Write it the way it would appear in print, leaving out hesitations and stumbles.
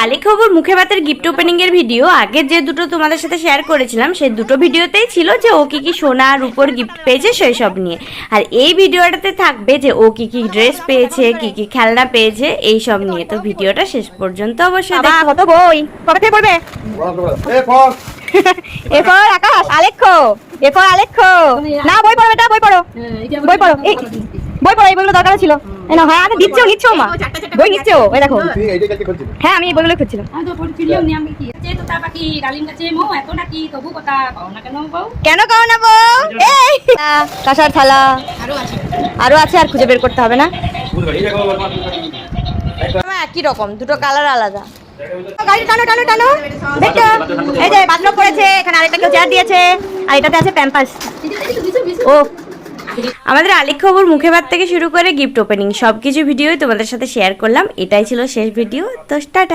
আলী খবর মুখে ভাতের গিফট ওপেনিং এর ভিডিও আগের যে দুটো তোমাদের সাথে শেয়ার করেছিলাম সেই দুটো ভিডিওতেই ছিল যে ও কি কি সোনা আর রূপোর গিফট পেয়েছে সেই সব নিয়ে। আর এই ভিডিওটাতে থাকবে যে ও কি কি ড্রেস পেয়েছে, কি কি খেলনা পেয়েছে এই সব নিয়ে। তো ভিডিওটা শেষ পর্যন্ত অবশ্যই দেখো। কত বই কবে থেকে পড়বে? এরপর আকাশ আলেখ্য, এরপর আলেখ্য না বই পড়ো, এটা বই পড়ো, বই পড়ো, এই বই পড়ো, এই বইগুলো দরকার ছিল। এই না হয় আগে দিচ্ছো, নিচ্ছো মা বই নিচ্ছো, ওই দেখো। হ্যাঁ আমি এই বইগুলো খুঁজছিলাম। কেন কও না বউ? এই কাঁসার থালা আরো আছে, আর খুঁজে বের করতে হবে না। একই রকম, দুটো কালার আলাদা। গাড়ি টানো টানো টানো, দেখো এই যে বাথরুম করেছে, এখানে আরেকটা কেউ চেয়ার দিয়েছে, আর এটাতে আছে প্যাম্পাস। ও আমাদের আলী খবর মুখে ভাত থেকে শুরু করে গিফট ওপেনিং সবকিছু ভিডিওই তোমাদের সাথে শেয়ার করলাম। এটাই ছিল শেষ ভিডিও। তো টাটা।